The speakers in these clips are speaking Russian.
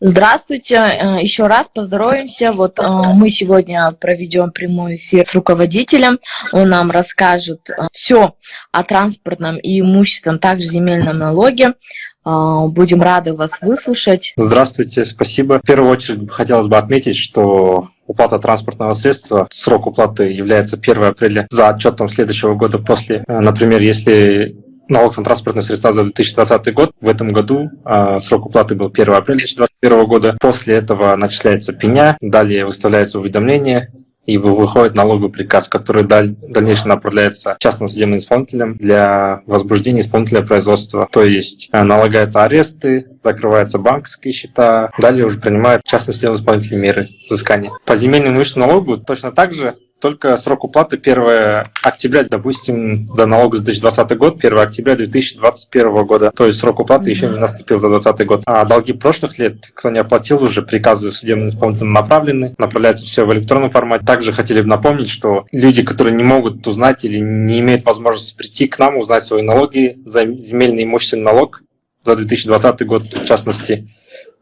Здравствуйте, еще раз поздороваемся. Мы сегодня проведем прямой эфир с руководителем. Он нам расскажет все о транспортном и имущественном, также земельном налоге. Будем рады вас выслушать. Здравствуйте, спасибо. В первую очередь хотелось бы отметить, что уплата транспортного средства, срок уплаты является 1 апреля за отчетом следующего года после. Например, если налог на транспортные средства за 2020 год, в этом году срок уплаты был 1 апреля 2021 года. После этого начисляется пеня, далее выставляется уведомление, и выходит налоговый приказ, который в дальнейшем направляется частным судебным исполнителям для возбуждения исполнительного производства. То есть налагаются аресты, закрываются банковские счета, далее уже принимают частные судебные исполнители меры взыскания. По земельному имущественному налогу точно так же, только срок уплаты 1 октября, допустим, за налог за 2020 год, 1 октября 2021 года. То есть срок уплаты еще не наступил за 2020 год. А долги прошлых лет, кто не оплатил, уже приказы судебным исполнителям направлены, направляется все в электронном формате. Также хотели бы напомнить, что люди, которые не могут узнать или не имеют возможности прийти к нам, узнать свои налоги за земельный имущественный налог за 2020 год, в частности,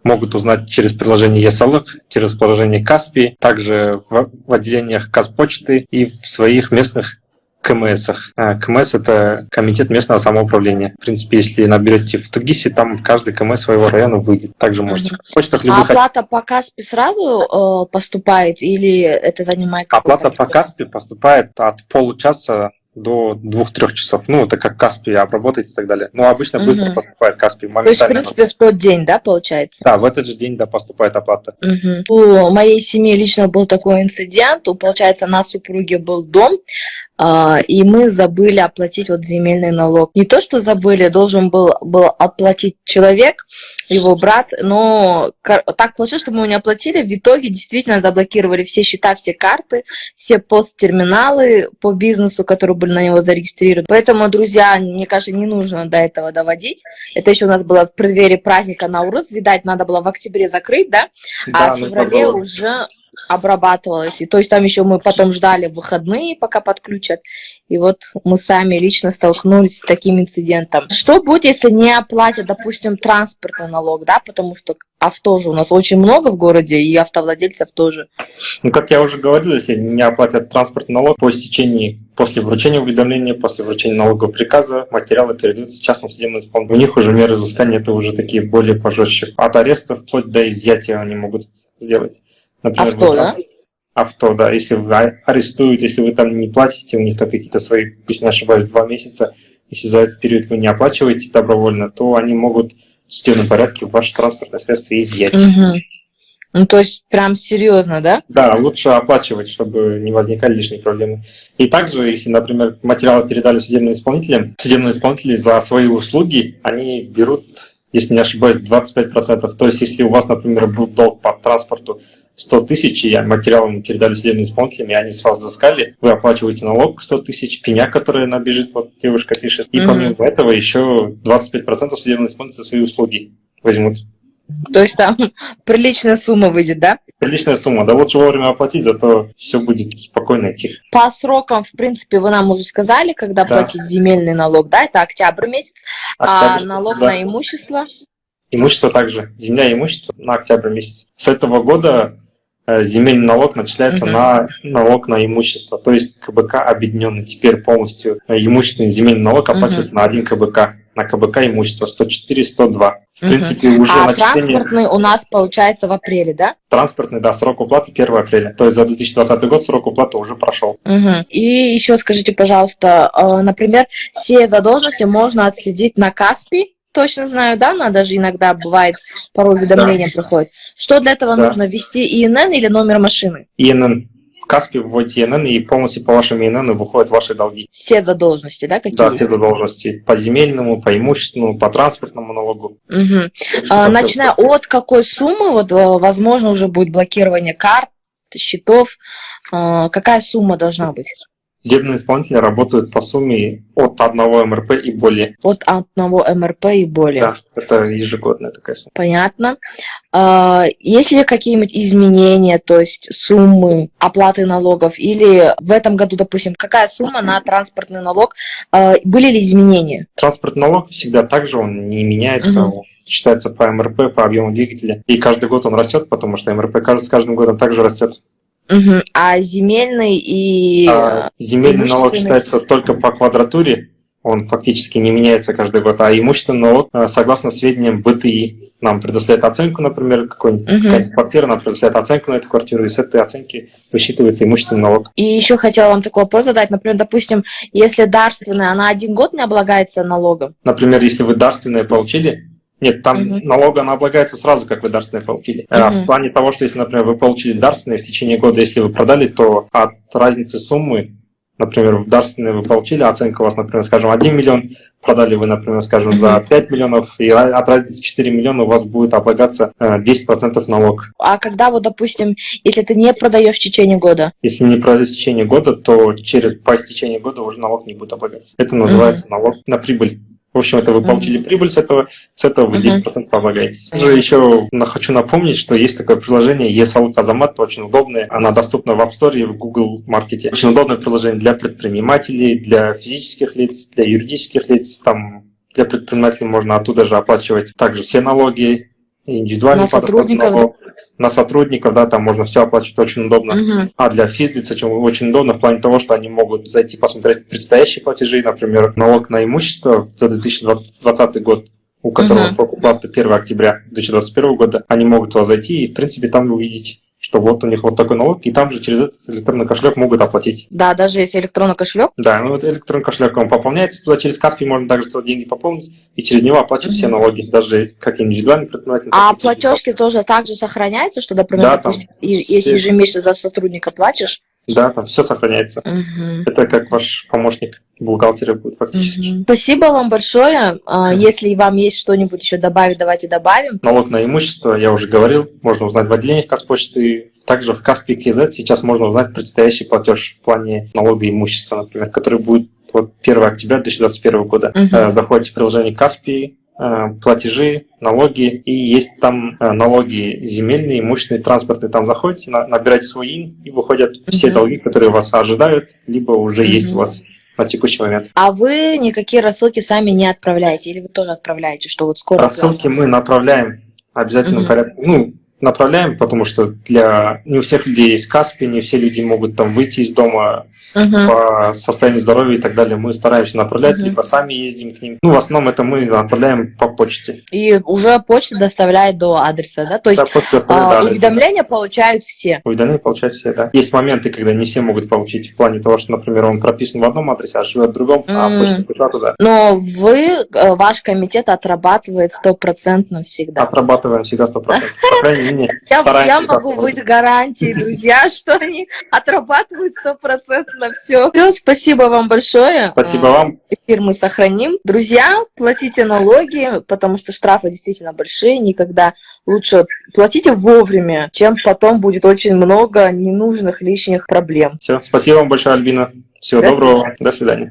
могут узнать через приложение ЕСЛ, через приложение Каспий, также в отделениях Казпочты и в своих местных КМСах. КМС – это комитет местного самоуправления. В принципе, если наберете в Тугисе, там каждый КМС своего района выйдет. Также можете. Оплата по Каспи сразу поступает или это занимает? Оплата по Каспи поступает от получаса до 2-3 часов. Это как Каспий обработать и так далее. Обычно быстро поступает Каспий, моментально. То есть, в принципе, в тот день, да, получается? Да, в этот же день, да, поступает оплата. У моей семьи лично был такой инцидент. Получается, на супруге был дом, и мы забыли оплатить земельный налог. Не то, что забыли, должен был оплатить человек, его брат, но так получилось, что мы его не оплатили. В итоге действительно заблокировали все счета, все карты, все посттерминалы по бизнесу, которые были на него зарегистрированы. Поэтому, друзья, мне кажется, не нужно до этого доводить. Это еще у нас было в преддверии праздника Наурыз. Видать, надо было в октябре закрыть, да? А в феврале уже обрабатывалось. И то есть там еще мы потом ждали выходные, пока подключат. И мы сами лично столкнулись с таким инцидентом. Что будет, если не оплатят, допустим, транспортный налог, да? Потому что авто же у нас очень много в городе, и автовладельцев тоже. Как я уже говорил, если не оплатят транспортный налог, после вручения уведомления, после вручения налогового приказа, материалы передаются частным судебным исполнителям. У них уже меры взыскания это уже такие более пожестче. От ареста вплоть до изъятия они могут сделать. Например, да? Авто, да. Если вы арестуют, если вы там не платите, у них там какие-то свои, пусть не ошибаюсь, 2 месяца, если за этот период вы не оплачиваете добровольно, то они могут в судебном порядке ваше транспортное средство изъять. То есть прям серьезно, да? Да, лучше оплачивать, чтобы не возникали лишние проблемы. И также, если, например, материалы передали судебным исполнителям, судебные исполнители за свои услуги, они берут, если не ошибаюсь, 25%. То есть, если у вас, например, был долг по транспорту 100 тысяч, и материалы передали судебным исполнителям, и они с вас взыскали, вы оплачиваете налог 100 тысяч, пеня, которая набежит, девушка пишет. И помимо этого еще 25% судебные исполнители за свои услуги возьмут. То есть там приличная сумма выйдет, да? Приличная сумма, да, лучше вовремя оплатить, зато все будет спокойно и тихо. По срокам, в принципе, вы нам уже сказали, когда платить земельный налог, да, это октябрь месяц, а налог на имущество? Имущество также, земля и имущество на октябрь месяц. С этого года земельный налог начисляется на налог на имущество, то есть КБК объединенный. Теперь полностью имущественный земельный налог оплачивается на один КБК. На КБК имущество 104, 102. В принципе, уже начисление... транспортный у нас получается в апреле, да? Транспортный, да, срок уплаты 1 апреля. То есть за 2020 год срок уплаты уже прошел. И еще скажите, пожалуйста, например, все задолженности можно отследить на Каспи. Точно знаю, да? Надо же иногда бывает, порой уведомления приходят. Что для этого нужно? Ввести ИНН или номер машины? ИНН. В Каспи вводите ИНН, и полностью по вашим ИНН выходят ваши долги. Все задолженности, да? Какие да, все задолженности. По земельному, по имущественному, по транспортному налогу. Начиная от какой суммы, возможно, уже будет блокирование карт, счетов? Какая сумма должна быть? Судебные исполнители работают по сумме от 1 МРП и более. От 1 МРП и более. Да, это ежегодная такая сумма. Понятно. Есть ли какие-нибудь изменения, то есть суммы оплаты налогов? Или в этом году, допустим, какая сумма на транспортный налог? Были ли изменения? Транспортный налог всегда так же, он не меняется. считается по МРП, по объему двигателя. И каждый год он растет, потому что МРП с каждым годом также растет. Мгм. А земельный и Земельный налог имущественный? считается только по квадратуре, он фактически не меняется каждый год, а имущественный налог, согласно сведениям БТИ, нам предоставляет оценку, например, какая-нибудь квартира, нам предоставляет оценку на эту квартиру, и с этой оценки высчитывается имущественный налог. И еще хотела вам такой вопрос задать. Например, допустим, если дарственная, она 1 год не облагается налогом? Например, если вы дарственное получили, нет, там налог она облагается сразу, как вы дарственное получили. В плане того, что если, например, вы получили дарственное в течение года, если вы продали, то от разницы суммы, например, в дарственное вы получили, оценка у вас, например, скажем, 1 миллион, продали вы, например, скажем, за 5 миллионов, и от разницы 4 миллиона у вас будет облагаться 10% налог. А когда вот, допустим, если ты не продаешь в течение года? Если не продаешь в течение года, то по истечении года уже налог не будет облагаться. Это называется налог на прибыль. В общем, это вы получили прибыль, с этого вы 10% облагаетесь. Также еще хочу напомнить, что есть такое приложение ЕСАУ Азамат, очень удобное. Она доступна в App Store и в Google Market. Очень удобное приложение для предпринимателей, для физических лиц, для юридических лиц. Там для предпринимателей можно оттуда же оплачивать также все налоги, индивидуальный сотрудников. На сотрудников, да, там можно все оплачивать, очень удобно. А для физлиц очень удобно в плане того, что они могут зайти посмотреть предстоящие платежи, например, налог на имущество за 2020 год, у которого срок уплаты 1 октября 2021 года, они могут туда зайти и, в принципе, там увидеть, что вот у них вот такой налог, и там же через этот электронный кошелек могут оплатить. Да, даже если электронный кошелек? Да, ну вот электронный кошелек, он пополняется, туда через Каспий можно также туда деньги пополнить, и через него оплачивать все налоги, даже как индивидуальный предприниматель. А платежки тоже так же сохраняются, что, например, да, допустим, если ежемесячно за сотрудника платишь? Да, там все сохраняется. Это как ваш помощник бухгалтера будет фактически. Спасибо вам большое. Если вам есть что-нибудь еще добавить, давайте добавим. Налог на имущество, я уже говорил, можно узнать в отделениях Казпочты. Также в Каспий КЗ сейчас можно узнать предстоящий платеж в плане налога имущества, например, который будет 1 октября 2021 года. Заходите в приложение Каспий, платежи, налоги, и есть там налоги земельные, имущественные, транспортные. Там заходите, набираете свой ИН, и выходят все долги, которые вас ожидают, либо уже есть у вас на текущий момент. А вы никакие рассылки сами не отправляете? Или вы тоже отправляете, что вот скоро? Рассылки мы направляем в обязательном порядке. Направляем, потому что не у всех людей есть Каспий, не все люди могут там выйти из дома по состоянию здоровья и так далее. Мы стараемся направлять, либо сами ездим к ним. В основном это мы направляем по почте. И уже почта доставляет до адреса, да? То есть уведомления получают все? Уведомления получают все, да. Есть моменты, когда не все могут получить в плане того, что, например, он прописан в одном адресе, а живет в другом, а почта пришла туда. Но ваш комитет отрабатывает 100% всегда? Отрабатываем всегда 100%. По крайней мере, я могу быть гарантией, друзья, что они отрабатывают 100% все. Спасибо вам большое. Спасибо вам. Эфир мы сохраним. Друзья, платите налоги, потому что штрафы действительно большие. Никогда лучше платите вовремя, чем потом будет очень много ненужных лишних проблем. Все, спасибо вам большое, Альбина. Всего доброго. До свидания.